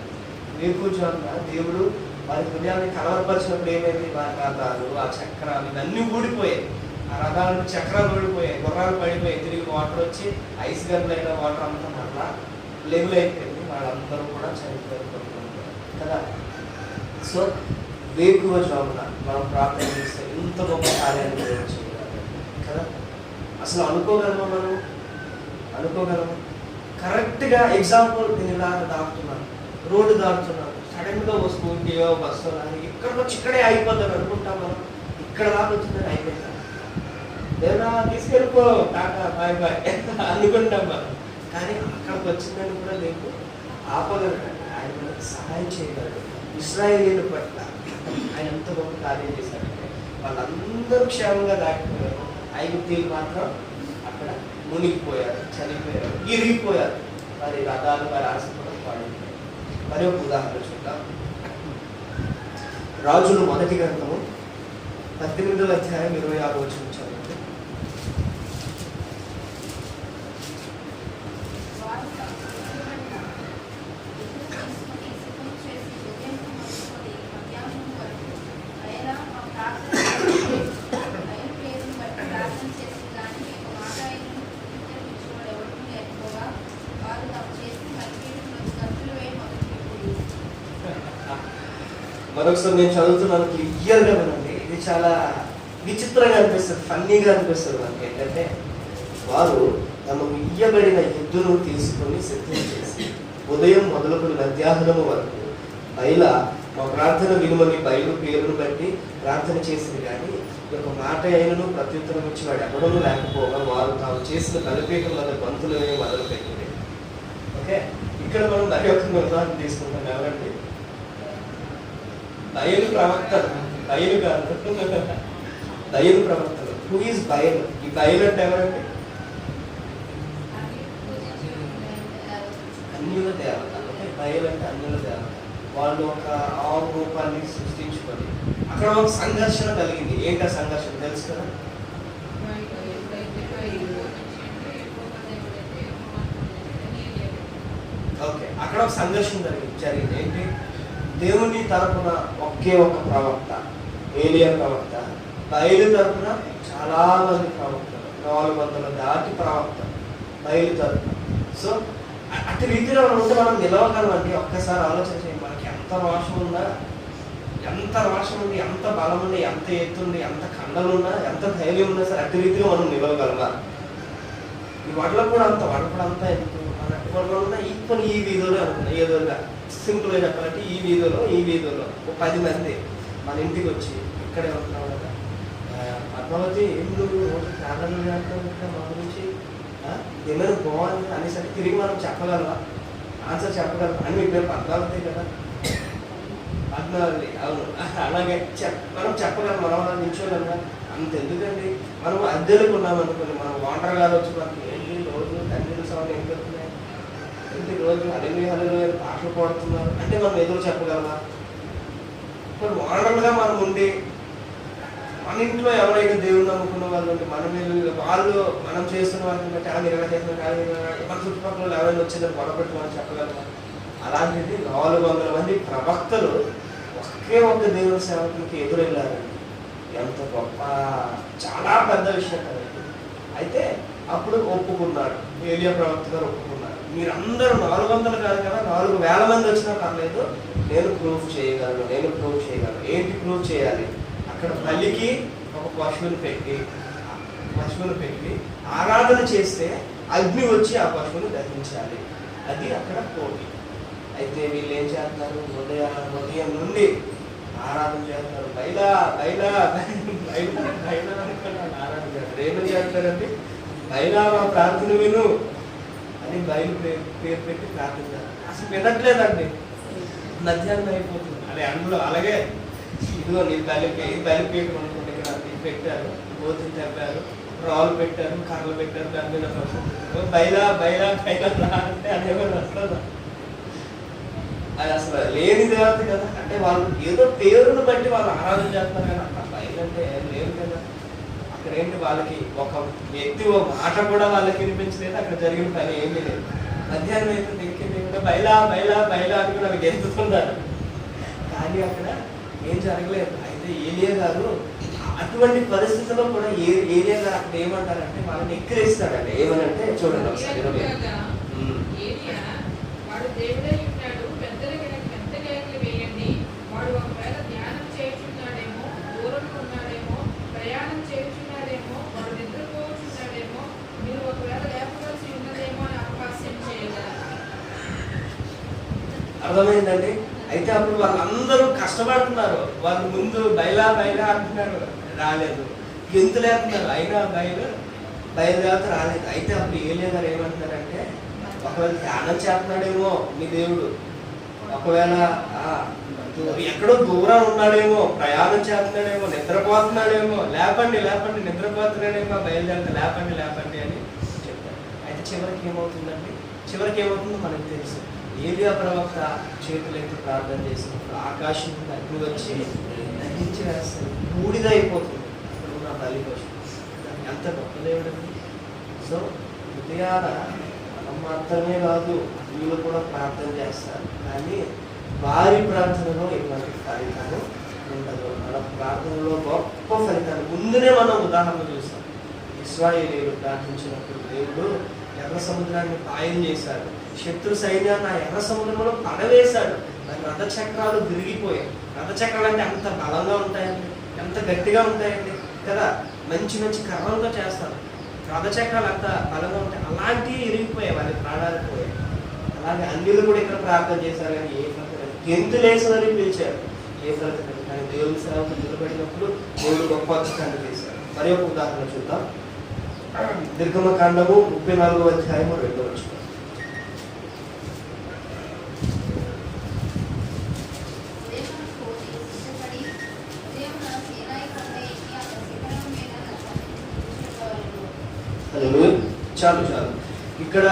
దేవుడు వారి హృదయాన్ని కలవరపరిచినప్పుడు ఏమైంది? వారి రథాలు, ఆ చక్రాలు ఇవన్నీ ఊడిపోయాయి. ఆ రథాలు చక్రాలు ఊడిపోయాయి, గుర్రాలు పడిపోయాయి. తిరిగి వాటర్ వచ్చి ఐస్ గన్లైన వాటర్ అంతా మళ్ళా లెవెల్ అయిపోయింది. వాళ్ళందరూ కూడా చనిపోయారు కదా. సో వేకువజామున మనం ప్రార్థన చేస్తే ఇంత గొప్ప కార్యాన్ని చేయాలి కదా. అసలు అనుకోగలమా? అనుకోగలమా? కరెక్ట్గా ఎగ్జాంపుల్ నేను ఇలా దాటుతున్నాను, రోడ్డు దాటుతున్నాను, సడన్గా ఓ స్కూటీయో బస్సు ఇక్కడికి వచ్చి ఇక్కడే అయిపోతాను అనుకుంటాం మనం. ఇక్కడ దాకా వచ్చిందని అయిపోతాం. లేదా తీసుకెళ్ళిపో టాటా బాయ్ బాయ్ అనుకుంటాం మనం. కానీ అక్కడికి వచ్చిందని కూడా లేదు ఆపగలడు. ఆయన మనకు సహాయం చేయగలడు. ఇశ్రాయేలీయుల పట్ల ఆయన ఎంత గొప్ప కార్యం చేశారంటే వాళ్ళందరూ క్షేమంగా దాటిపోయారు. ఐగుప్తీయులు మాత్రం అక్కడ మునిగిపోయారు, చనిపోయారు, ఇరిగిపోయారు. వారి రథాలు, వారి ఆశ కూడా పాడైపోయారు. మరి ఒక ఉదాహరణ చూద్దాం. రాజులు మొదటి గ్రంథము 18వ అధ్యాయం 26వ వచనం చదువుతుంది. మరొకసారి నేను చదువుతున్నాను, క్లియర్గా వినండి. ఇది చాలా విచిత్రంగా అనిపిస్తుంది, ఫన్నీగా అనిపిస్తుంది మనకి. ఏంటంటే వారు తమకు ఇయ్యబడిన ఎద్దును తీసుకొని సిద్ధం చేసి ఉదయం మొదలుకొని మధ్యాహ్నము వరకు బయలా మా ప్రార్థన విలువని బయలు పేరును బట్టి ప్రార్థన చేసింది. కానీ ఈ యొక్క మాట అయినను ప్రత్యుత్తరం ఇచ్చి వాడు ఎవడనూ లేకపోగా వారు తాము చేసిన బలిపీఠం వల్ల బంతులనే మొదలు పెట్టింది. ఓకే, ఇక్కడ మనం మరి ఒక ఉదాహరణ తీసుకుంటాం. ఎవరండి? బయలు ప్రవక్తలు. బయలు కాదు, బయలు ప్రవక్తలు. హూ ఈజ్ బయలు? ఈ బయలు అంటే ఎవరండి? అన్యుల దేవత. ఓకే, బయలు అంటే అన్యుల దేవత. వాళ్ళు ఒక ఆవు రూపాన్ని సృష్టించుకొని అక్కడ ఒక సంఘర్షణ కలిగింది. ఏంటి ఆ సంఘర్షణ తెలుసు కదా? ఓకే, అక్కడ ఒక సంఘర్షణ జరిగింది. ఏంటి? దేవుని తరపున ఒకే ఒక ప్రవక్త, ఏలియా ప్రవక్త. బయలు తరపున చాలా మంది ప్రవక్తలు, 400 దాటి ప్రవక్త బయలు తరపున. సో అటు రీతిలో మనం ఉంటే మనం నిలవగలమండి. ఒక్కసారి ఆలోచన చేయండి. మనకి ఎంత రోషం ఉందా, ఎంత రోషం ఉంది, ఎంత బలం ఉంది, ఎంత ఎత్తుంది, ఎంత కండలు ఉన్నా, ఎంత ధైర్యం ఉన్నా సరే అటు రీతిలో మనం నిలవగలమా? ఈ వడ్ల కూడా అంత ఎందుకు మన ఉన్న ఈక్వల్ ఈ వీధిలో అనుకున్నాయి. ఏదోగా సింపుల్గా చెప్పాలంటే ఈ వీధిలో ఒక 10 మంది మన ఇంటికి వచ్చి ఇక్కడే ఉంటున్నాం కదా, పద్మావతి ఎందుకు రోజు ప్రార్థనలు చేస్తాం మా గురించి, ఏమైనా బాగుంది అనేసరికి తిరిగి మనం చెప్పగలవా? ఆన్సర్ చెప్పగలవా? అని మీ పేరు పద్మావతి కదా, పద్మావతి. అవును, అలాగే మనం చెప్పగలం. మనం నిల్చోగలమా? అంత ఎందుకండి. మనం అద్దెలకు ఉన్నాం అనుకోండి, మనం వాటర్ గారు వచ్చి మనకి ఏంటి రోజు కన్నీళ్ళు సౌండ్ ఏం పెడుతున్నాయి, ఏంటి రోజు హల్లెలూయా పాటలు పాడుతున్నారు అంటే మనం ఎదురు చెప్పగలమా? ఇప్పుడు వానరులుగా మనం ఉండి మన ఇంట్లో ఎవరైనా దేవుడు నమ్ముకున్న వాళ్ళు ఉంటే వాళ్ళు మనం చేస్తున్న వాళ్ళని బట్టి ఇలా చేస్తున్న మన చుట్టుపక్కల ఎవరైనా వచ్చిందని గొడవపెట్టి మనం చెప్పగలమా? అలాంటిది 400 మంది ప్రవక్తలు ఒకే ఒక్క దేవుని సేవకులకి ఎదురెళ్ళారండి. ఎంత గొప్ప, చాలా పెద్ద విషయం కదండి. అయితే అప్పుడు ఒప్పుకున్నాడు, ఏలియా ప్రవక్త గారు ఒప్పుకున్నారు. మీరందరూ 400 కాదు కదా, 4000 మంది వచ్చినా పర్లేదు, నేను ప్రూఫ్ చేయగలను. ఏంటి ప్రూఫ్ చేయాలి? అక్కడ బలికి ఒక పశువుని పెట్టి ఆరాధన చేస్తే అగ్ని వచ్చి ఆ పశువుని దహించాలి. అది అక్కడ పోటీ. అయితే వీళ్ళు ఏం చేస్తున్నారు? ఉదయం నుండి ఆరాధన చేస్తారు. బయలా ఆరాధన చేస్తారు. ఏమని చేస్తారండి? బయలా మా ప్రార్థన విను అని బయలు పేరు పెట్టి ప్రార్థించారు. అసలు వినట్లేదండి. మధ్యాహ్నం అయిపోతుంది. అందులో అలాగే ఇదిగో నీ బలిపీఠ అనుకోండి, ఇక్కడ పెట్టారు, గోతులు తెప్పారు, రాళ్ళు పెట్టారు, కర్రలు పెట్టారు, దాని మీద బయలా అంటే అదేమన్నా వస్తుందా? అది అసలు లేని దేవత కదా. అంటే వాళ్ళు ఏదో పేరును బట్టి వాళ్ళు ఆరాధన చేస్తున్నారు కదా, అక్కడ బయలు అంటే లేదు కదా. అక్కడ ఏంటి, వాళ్ళకి ఒక వ్యక్తి ఒక మాట కూడా వాళ్ళకి వినిపించలేదు. అక్కడ జరిగిన పని ఏమీ లేదు. మధ్యాహ్నం అయితే దిక్కింది కూడా బయలా అని కూడా అవి గెలుతున్నారు. కానీ అక్కడ ఏం జరగలేదు. అయితే ఏలియా గారు అటువంటి పరిస్థితుల్లో కూడా ఏలియా గారు అక్కడ ఏమంటారంటే వాళ్ళని ఎక్కిరిస్తాడండి. ఏమనంటే చూడండి ఒకసారి, అర్థమైందండి. అయితే అప్పుడు వాళ్ళందరూ కష్టపడుతున్నారు. వాళ్ళు ముందు బయలా అంటున్నారు, రాలేదు. గెంతులేస్తున్నారు, అయినా బయలుదేరత రాలేదు. అయితే అప్పుడు ఏలియా గారు ఏమంటున్నారంటే, ఒకవేళ ధ్యానం చేస్తున్నాడేమో మీ దేవుడు, ఒకవేళ ఎక్కడో దూరం ఉన్నాడేమో, ప్రయాణం చేస్తున్నాడేమో, నిద్రపోతున్నాడేమో, లేపండి నిద్రపోతున్నాడేమో, బయలుదేరత లేపండి అని చెప్పారు. అయితే చివరికి ఏమవుతుందో మనకు తెలుసు. ఏలియా ప్రవక్త చేతులెత్తి ప్రార్థన చేసినప్పుడు ఆకాశం అగ్ని వచ్చి దహించి వేస్తుంది, బూడిదైపోతుంది అక్కడ ఉన్న బలి పశువు. ఎంత గొప్ప దేవుడండి. సో ఉదయాన మనం మాత్రమే కాదు, వీళ్ళు కూడా ప్రార్థన చేస్తారు. కానీ వారి ప్రార్థనలో ఎటువంటి ఫలితాలు ఉండదు. మన ప్రార్థనలో గొప్ప ఫలితాలు ముందునే మనం ఉదాహరణ చూస్తాం. ఇశ్రాయేలీయులు ప్రార్థించినప్పుడు దేవుడు ఎర్ర సముద్రాన్ని పాయం చేశాడు, శత్రు సైన్యాన్ని ఆ ఎర్ర సముద్రంలో పడవేశాడు. దాని రథచక్రాలు విరిగిపోయాయి. రథచక్రాలు అంటే అంత బలంగా ఉంటాయండి, ఎంత గట్టిగా ఉంటాయండి కదా. మంచి మంచి కర్రలతో చేస్తారు. రథచక్రాలు అంత బలంగా ఉంటాయి. అలాంటివి ఇరిగిపోయాయి, వాళ్ళ ప్రాణాలు పోయాయి. అలాగే అన్యులు కూడా ఇక్కడ ప్రార్థన చేశారు, కానీ ఏ ఫలితం గెంతులేసారని పిలిచారు, ఏ ఫలితం. కానీ దేవుని సేవకు నిలబడినప్పుడు దేవుడు గొప్ప అద్భుతాన్ని చేశారు. మరి ఒక ఉదాహరణ చూద్దాం. నిర్గమకాండము 34వ అధ్యాయము 2వ వచనం. చాలు చాలు. ఇక్కడ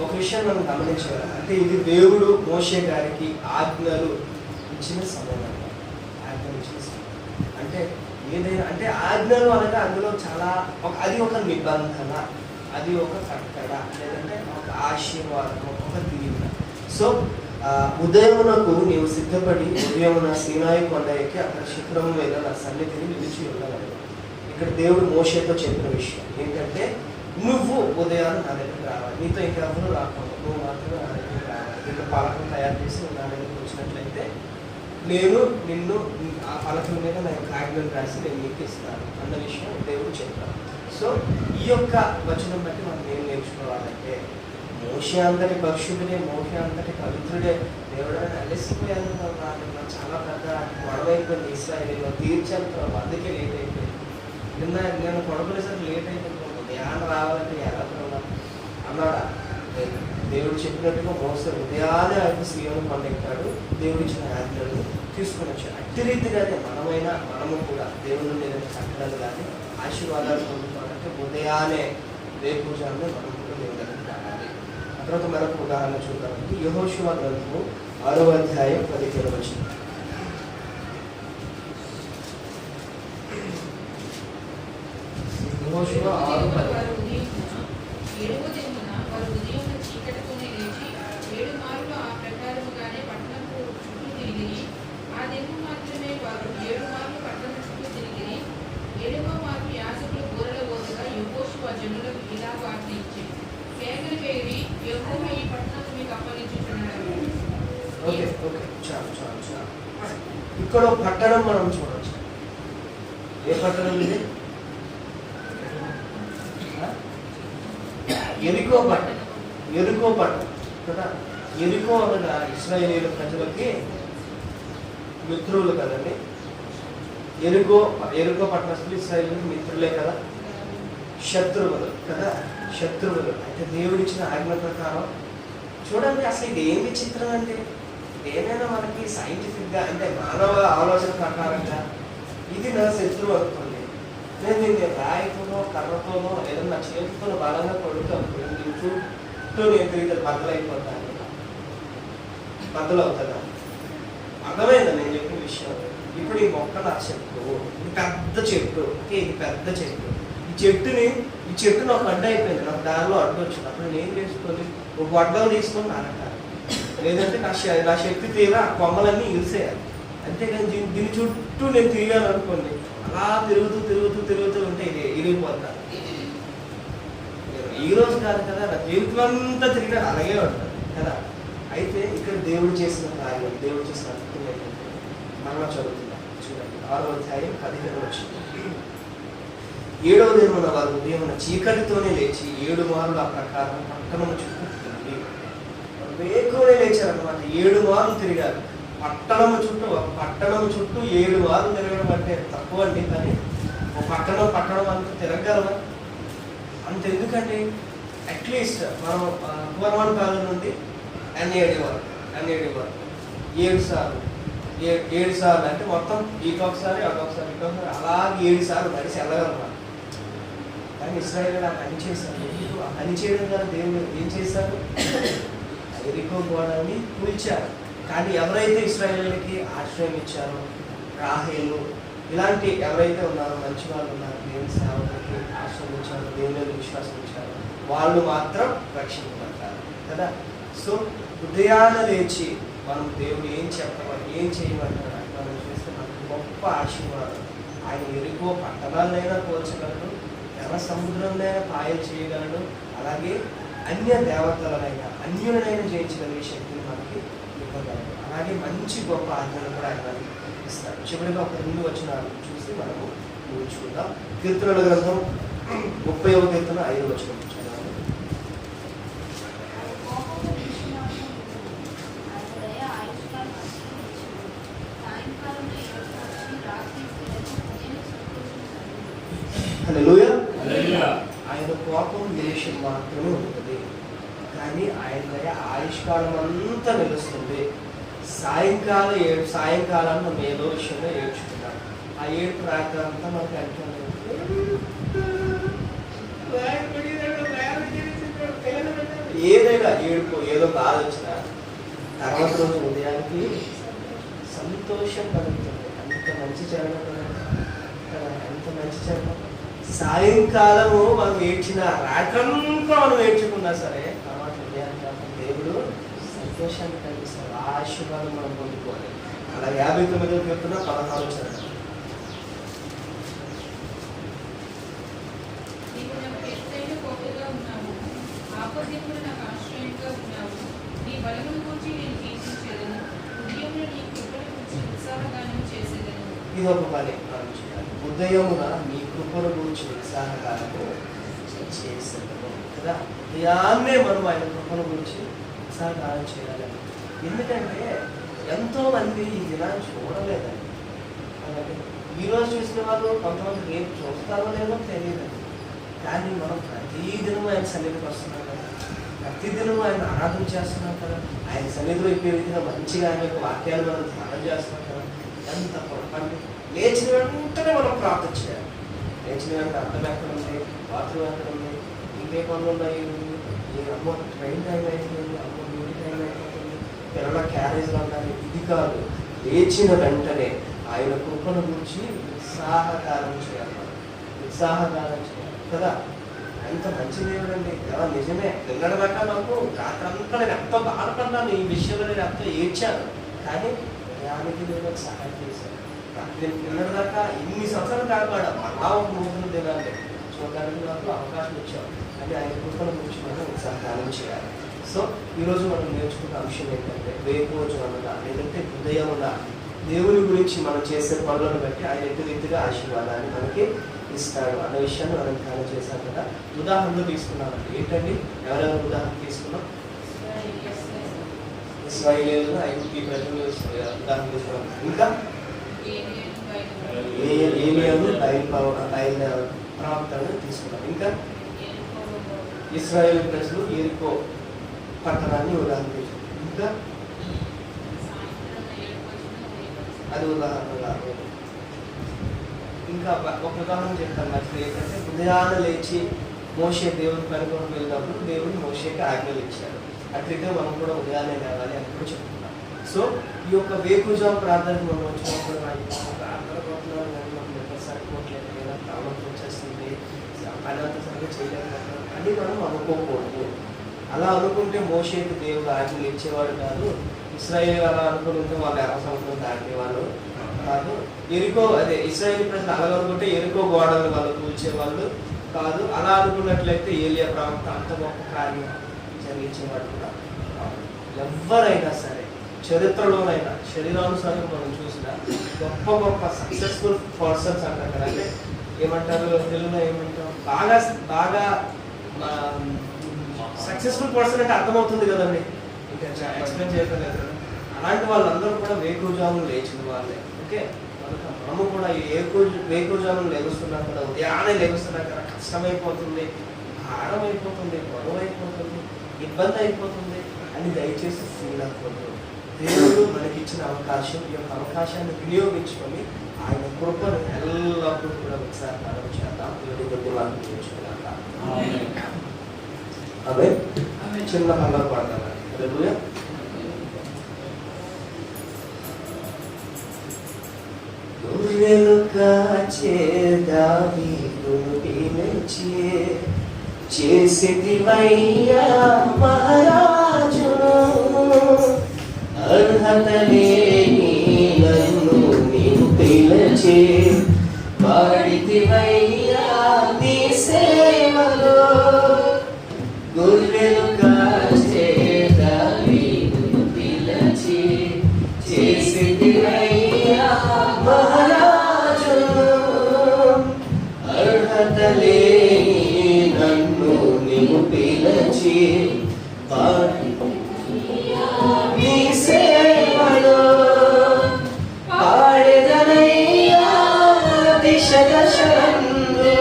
ఒక విషయం మనం గమనించాలి. అంటే ఇది దేవుడు మోషే గారికి ఆజ్ఞలు ఇచ్చిన సమయం అన్నమాట. ఆజ్ఞలు ఇచ్చిన సమయం అంటే ఏదైనా, అంటే ఆజ్ఞలు అనగా అందులో చాలా అది ఒక నిబంధన, అది ఒక కట్టడ, లేదంటే ఒక ఆశీర్వాదం, ఒక దీవెన. సో ఉదయమునకు నీవు సిద్ధపడి ఉదయమున సీనాయి కొండ ఎక్కి అక్కడ శిఖరం మీద నా సన్నిధిని నిలిచి ఉండవాలి. ఇక్కడ దేవుడు మోషేతో చెప్పిన విషయం ఏంటంటే, నువ్వు ఉదయాన్ని నా దగ్గరికి రావాలి, నీతో ఇంకెవరు రాకూడదు, నువ్వు మాత్రమే నా దగ్గరికి రావాలి. ఇక్కడ పలకం తయారు చేసి నువ్వు నా దగ్గరికి వచ్చినట్లయితే నేను నిన్ను ఆ పలకల మీద నా యొక్క ఆజ్ఞలు రాసి నేను నీకు ఇస్తాను అన్న విషయం దేవుడు చెప్పాడు. సో ఈ యొక్క వచనం బట్టి మనం ఏం నేర్చుకోవాలంటే, మోషే అంతటి భక్షుడినే, మోషే అంతటి పవిత్రుడే దేవుడు అలసిపోయాను, చాలా పెద్ద గొడవైపోయింది ఇశ్రాయేలులో, తీర్చాను, అందుకే లేట్ అయిపోయింది. నేను కొడవలేసరికి లేట్ అయిపోయింది, ధ్యానం రావాలంటే ఎలా అన్నాడా? దేవుడు చెప్పినట్టుగా మోసే ఉదయాన్నే ఆయన సీయోను కొండెక్కాడు, దేవుడు ఇచ్చిన ఆజ్ఞలు తీసుకుని వచ్చాడు. అట్టి రీతిగానే మనము కూడా దేవుని మీద కట్టడాలు కానీ ఆశీర్వాదాలు పొందుకోవాలంటే ఉదయాన్నే వేకుజామునే మనం కూడా దేవుని దగ్గరికి రావాలి. ఆ తర్వాత మరొక ఉదాహరణ చూద్దామంటే యెహోషువ గ్రంథము 6వ అధ్యాయం 17వ వచనం. యెహోషువ 6:17. ఓకే ఓకే, చాలు చాలు చాలు. ఇక్కడ పట్టణం మనం చూడవచ్చు. ఏ పట్టణం ఇది? ఎరికో పట్టణం. ఎరికో పట్టణం కదా. ఎరికో అనగా ఇశ్రాయేలు ప్రజలకి మిత్రులు కదండి. ఎరికో పట్టణస్తులు ఇశ్రాయేలు మిత్రులే కదా, శత్రువులు కదా, శత్రువులు. అయితే దేవుడిచ్చిన ఆజ్ఞ ప్రకారం చూడండి, అసలు ఇది ఏం విచిత్రం అంటే, ఏదైనా మనకి సైంటిఫిక్గా అంటే మానవ ఆలోచన ప్రకారంగా ఇది నా శత్రువు అనుకోండి, నేను దీన్ని రాయితోనో కర్రతోనో ఏదన్నా చేతితో బలంగా కొడుతూ అనుకోండి, దీని చుట్టూ నేను తిరిగితే బద్దలైపోతాను, బద్దలవుతుందా? అర్థమైందా నేను చెప్పిన విషయం? ఇప్పుడు ఈ మొక్క నా శత్రువు, ఇది పెద్ద చెట్టు, ఇది పెద్ద చెట్టు. ఈ చెట్టును ఒక అడ్డు అయిపోయింది, నాకు దారిలో అడ్డు వచ్చింది. అప్పుడు నేను చేసుకోవాలి, ఒక గొడ్డలు తీసుకొని నానకాలి, లేదంటే నా శక్తి తీరా ఆ కొమ్మలన్నీ ఇరిసేయాలి. అంతేకాని దీని చుట్టూ నేను తిరిగాను అనుకోండి, అలా తిరుగుతూ ఉంటే ఇది ఇరిగిపోతాను. ఈ రోజు కాదు కదా, నా జీవితం అంతా తిరిగినా అలాగే ఉంటాను కదా. అయితే ఇక్కడ దేవుడు చేసిన కార్యం, దేవుడు చేసిన అద్భుతం ఏంటంటే, మనం చదువుతున్నాం చూడండి 6వ అధ్యాయం 15వ వచనం. 7వ దినమున వారు ఉదయమున చీకటితోనే లేచి 7 మార్లు ఆ ప్రకారం పట్టణము చుట్టూ తిరిగి, వేకువనే లేచారనమాట. 7 మార్లు తిరిగారు పట్టణము చుట్టూ. 7 మార్లు తిరగడం అంటే తక్కువ అండి, కానీ ఒక పట్టణం అంతా తిరగలమా? అంత ఎందుకండి? అట్లీస్ట్ మనం పూర్వన్ కాలం నుండి అన్నేడి వరకు 7 సార్లు అంటే మొత్తం ఇటొకసారి అటొకసారి అలాగే 7 సార్లు నడిచి వెళ్ళగలమా? కానీ ఇశ్రాయేలు ఆ పని చేశారు. ఆ పని చేయడం ద్వారా దేవుడు ఏం చేశారు? ఎరికో గోడని కూల్చారు. కానీ ఎవరైతే ఇశ్రాయేలుకి ఆశ్రయం ఇచ్చారో, రాహేలు ఇలాంటి ఎవరైతే ఉన్నారో, మంచి వాళ్ళు ఉన్నారు, దేవుని సేవకులకి ఆశ్రయం ఇచ్చారు, దేవుని విశ్వాసం ఇచ్చారు, వాళ్ళు మాత్రం రక్షించబడతారు కదా. సో ఉదయాన లేచి మనం దేవుడు ఏం చెప్పమని, ఏం చేయమంటారు మనం చూస్తే మనకు గొప్ప ఆశీర్వాదం. ఆయన ఎరికో పట్టణాలైనా పోల్చగలడు, ఎర్ర సముద్రంలో పాయలు చేయగలడు, అలాగే అన్య దేవతలనైనా అన్యులనైనా జయించగలిగే శక్తిని మనకి ఇవ్వగలరు. అలాగే మంచి గొప్ప ఆజ్ఞలు కూడా ఆయన మనకి ఇస్తాడు. చివరిగా ఒక 2 వచనాలు చూసి మనము ఊహించుకుందాం. కీర్తనల గ్రంథం 30వ కీర్తన 5వ వచనం. హల్లెలూయా. ఆయన కోపం ద్వేషం మాత్రమే ఉంటుంది, కానీ ఆయన దయ ఆయుష్కాలం అంతా నిలుస్తుంది. సాయంకాలాన్ని మనం ఏదో విషయంలో ఏడ్చుకున్నాం. ఆ ఏడుపు రాత్రి అంతా మనకి అంటున్నాం ఏదైనా ఏడుపు ఏదో బాధ వచ్చినా తర్వాత రోజు ఉదయానికి సంతోషం కలుగుతుంది. అంత మంచి చరణం ఎంత మంచి చరణం. సాయంకాలము మనం ఏడ్చిన రాత్రంతా మనం ఏడ్చుకున్నా సరే తర్వాత ఉదయానికి దేవుడు సంతోషాన్ని కలిగిస్తాడు. ఆ ఆశీర్వాదం మనం పొందుకోవాలి. అలా 59వ కీర్తన 16వ చరణం. ఇది ఒక పని మనం చేయాలి. ఉదయమున నీ కృపను గురించి ఉత్సాహగానము చేసేదము కదా. ఉదయాన్నే మనం ఆయన కృపను గురించి ఉత్సాహగానం చేయాలి. ఎందుకంటే ఎంతో మంది ఈ దినాన్ని చూడలేదండి. అలాగే ఈరోజు చూసిన వాళ్ళు కొంతమంది రేపు చూస్తారో లేదో తెలియదండి. కానీ మనం ప్రతిదినం ఆయన సన్నిధికి వస్తున్నాం కదా, ప్రతిదినం ఆయన ఆరాధన చేస్తున్నాం కదా, ఆయన సన్నిధిలో అయిపోయే విధంగా మంచిగా ఆయన యొక్క వాక్యాలు మనం ధ్యానం చేస్తున్నాం కదా. ఎంత పొరపాటు. లేచిన వెంటనే మనం ప్రార్థన చేయాలి. లేచిన వెంటనే అర్థం ఎక్కడ ఉంది, బాత్రూమ్ ఎక్కడ ఉంది, ఇంకే పనులు ఉన్నాయి, అమ్మో ట్రైన్ టైం అయిపోయింది, అమ్మో డ్యూటీ టైం అయిపోతుంది, పిల్లల క్యారేజ్లో ఉండాలి. ఇది కాదు, లేచిన వెంటనే ఆయన కృపను గురించి ఉత్సాహగానం చేయాలి. ఉత్సాహగానం చేయాలి కదా. ఎంత మంచి దేవుడు అండి. నిజమే. పిల్లల దాకా నాకు రాత్రంతా నేను ఎంతో బాధపడ్డాను, ఈ విషయంలో నేను ఎంతో ఏడ్చాను, కానీ దానికి నేను సహాయం చేశాను. నేను పిల్లల దాకా ఇన్ని సంవత్సరాలు కాపాడా, మళ్ళా ఒక 3 దినాలు చూడడానికి నాకు అవకాశం ఇచ్చాం. అంటే ఆయన కృపను గురించి మనం ఉత్సాహగానం చేయాలి. సో ఈరోజు మనం నేర్చుకున్న అంశం ఏంటంటే వేకువజామున లేదంటే ఉదయమున దేవుని గురించి మనం చేసే పనులను బట్టి ఆయన ఎదురెత్తుగా ఆశీర్వాదాన్ని మనకి ఇస్తాడు అన్న విషయాన్ని మనం ధ్యానం చేశాం కదా. ఉదాహరణలు తీసుకున్నామండి. ఏంటండి, ఎవరెవరు ఉదాహరణ తీసుకున్నాం? ఇశ్రాయేలు, ఐగుప్తు ప్రజలు ఉదాహరణ తీసుకున్నాం. ఇంకా ఏలియాను, బయలు ప్రవక్తలను తీసుకున్నాం. ఇంకా ఇశ్రాయేలు ప్రజలు ఎరికో పట్టణాన్ని ఉదాహరణ తీసుకున్నాం. ఇంకా అది ఉదాహరణ. ఇంకా ఒక ఉదాహరణ చెప్తాను మధ్యలో. ఏంటంటే ఉదయాన లేచి మోషే దేవుని పనికొరకు వెళ్ళినప్పుడు దేవుడు మోషేకి ఆజ్ఞలు ఇచ్చాడు. అట్లయితే మనం కూడా ఉదయాన్నే లేవాలి అని కూడా చెప్తున్నాం. సో ఈ యొక్క వేకుజాము ప్రార్థనకు మనం వచ్చినప్పుడు ప్రార్థన పోతున్నాం కానీ మనం ఎవరు సరిపోవట్లేదు, లేదా ప్రాబ్లం వచ్చేస్తుంది, పని అంతా సరిగ్గా చేయలేకపోతున్నాం అని మనం అనుకోకూడదు. అలా అనుకుంటే మోషేకి దేవుడు ఆజ్ఞలు ఇచ్చేవాడు కాదు. ఇశ్రాయేలు అలా అనుకుంటే వాళ్ళు 20 సంవత్సరం దాటేవాళ్ళు కాదు. ఎరికో అదే ఇశ్రాయేలు ప్రజలు అలా అనుకుంటే ఎరికో గోడలు వాళ్ళు కూల్చేవాళ్ళు కాదు. అలా అనుకున్నట్లయితే ఏలియా ప్రవక్త అంత గొప్ప కార్యం జరిగించేవాడు కూడా కాదు. ఎవరైనా సరే చరిత్రలోనైనా శరీరానుసారం మనం చూసిన గొప్ప గొప్ప సక్సెస్ఫుల్ పర్సన్స్ అంటారు కదా. అంటే ఏమంటారు తెలుగులో ఏమంటారు, బాగా బాగా సక్సెస్ఫుల్ పర్సన్ అంటే అర్థమవుతుంది కదండి, ఇంకా ఎక్స్ప్లెయిన్ చేయలేదు కదా. అలాంటి వాళ్ళందరూ కూడా వేకువజామున లేచిన వాళ్ళే. ఓకే, మనము కూడా వేకువజామున లెగుస్తున్నాం కదా, ఉదయాన్నే లెగుస్తున్నాం కదా, కష్టమైపోతుంది, భారం అయిపోతుంది, బరువు అయిపోతుంది, ఇబ్బంది అయిపోతుంది అని దయచేసి ఫీల్ అవ్వకూడదు. దేవుడు మనకిచ్చిన అవకాశం, ఈ యొక్క అవకాశాన్ని వినియోగించుకొని ఆయన కృపను ఎల్లప్పుడూ కూడా ఉత్సాహం చేద్దాం. దేవుడి వాళ్ళని నేర్చుకున్నాం. అదే చిన్న పనులు పడతాం. హల్లెలూయా. గొర్రెలు కాచే దావీదును పిలిచి చేసితివయ్యా మహారాజును, అర్హత లేని నన్ను నీవు పిలిచి వాడితివయ్యా నీ సేవలో. గొర్రెలు కాచే దావీదును పిలిచి చేసితివయ్యా మహారాజును. అర్హత లేని నన్ను నీవు పిలిచి నీ సేవలో పాడెదనయ్యా దిశల శరణు.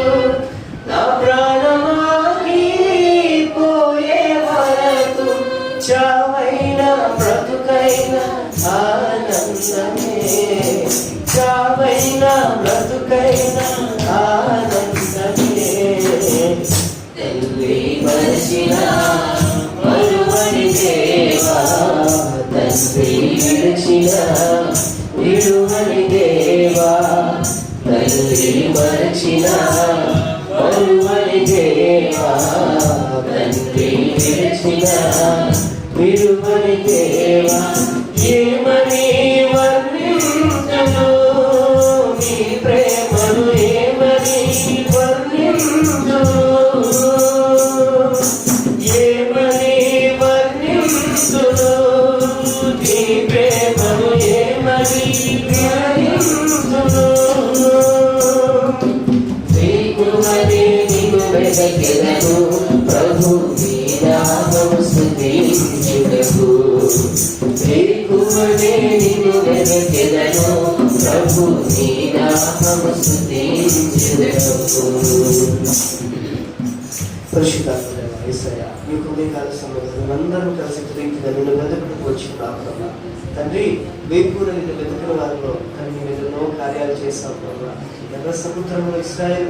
నా ప్రాణమాగి పోయే వరకు చావైన బ్రతుకైన ఆనందమే, చావైన బ్రతుకైన ఆనందమే. తల్లి మరచిన మరువని దేవా, తండ్రి విడిచిన విడువని దేవా, తల్లి మరచిన మరువని దేవా, తండ్రి విడిచిన విడువని దేవా. ఏమని వర్ణించును నీ ప్రేమను, ఏమని వర్ణించును, ఏమని వర్ణించును నీ ప్రేమను, ఏమని వర్ణించును. నీకుమని నిన్ను వెదకెదను ప్రభు నీ నామము స్తుతించుటకు. నీకుమని నిన్ను వెదకెదను ప్రభు నీ నామము స్తుతించుటకు. పరిశుద్ధాత్మ యేసయ్యా, మీ హృదయకాల సమయంలో మేమందరం కలిసి ప్రీతిగా నిన్ను వెతుకుటకు వచ్చిన్నాం ప్రభా. తండ్రి, వేపున నిన్ను వెతుకుల వారిలో తండ్రి మీరు ఎన్నో కార్యాలు చేస్తాం ప్రభా. ఎర్ర సముద్రంలో ఇశ్రాయేలు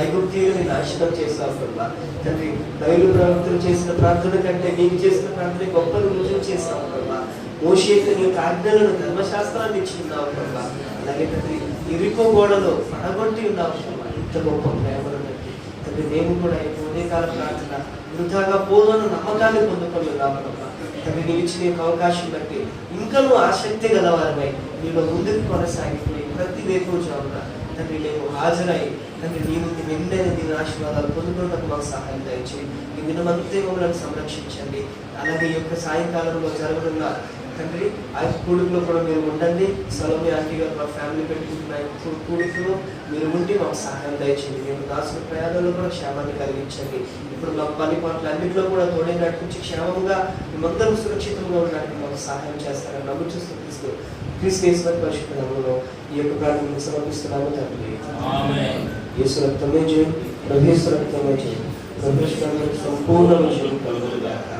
ఐగుప్తీయుని నాశనం చేస్తాం ప్రభా. తండ్రి, బయలు ప్రవక్తలు చేసిన ప్రార్థన కంటే నీకు చేసిన ప్రార్థన గొప్పలు రుజువు చేస్తాం ప్రభా. మోషేకు నీ ఆజ్ఞలను ధర్మశాస్త్రాన్ని ఇచ్చి ఉన్నావు ప్రభా. అలాగే తండ్రి, ఇరుకో గోడలో పడగొట్టి ఉన్నావు ప్రభా. ఇంత గొప్ప ప్రేమను బట్టి తండ్రి, మేము కూడా ఈ ఉదయకాల ప్రార్థన వృధాగా పోదన్న నమ్మకాన్ని పొందుకొని ఉన్నాము ప్రభా. తండ్రి, నీవు ఇచ్చిన అవకాశం బట్టి ఇంకా నువ్వు ఆసక్తి గలవారమై నీలో ముందుకు కొనసాగిపోయి ప్రతి వేకువజామున తండ్రి మేము హాజరై తండ్రి నీవు నిండైన దీని ఆశీర్వాదాలు పొందుకోవడానికి మాకు సహాయం దయచేయి. ఈ దినమంతే మమ్మల్ని సంరక్షించండి. అలాగే ఈ యొక్క సాయంకాలంలో జరగనున్న తండ్రి ఆ కూడికలో కూడా మీరు ఉండండి. సలోమి ఆంటీ గారు మా ఫ్యామిలీ పెట్టుకుంటున్న కూడికలో మీరు ఉండి మాకు సహాయం దయచేయండి. మేము దాసిన ప్రయాణంలో కూడా క్షేమాన్ని కలిగించండి. ఇప్పుడు మా పని పట్ల అన్నింటిలో కూడా తోడే నడిపించి క్షేమంగా మేమందరం సురక్షితంగా ఉండడానికి మాకు సహాయం చేస్తారని నమ్ముచూస్తూ క్రీస్తు పరిశుద్ధ నామములో ఈ యొక్క ప్రార్థనను సమర్పిస్తున్నాము తండ్రి. యేసు రక్తమే జయం, ప్రభు యేసు రక్తమే జయం, ప్రభు సంపూర్ణ విజయం కలుగునుగాక.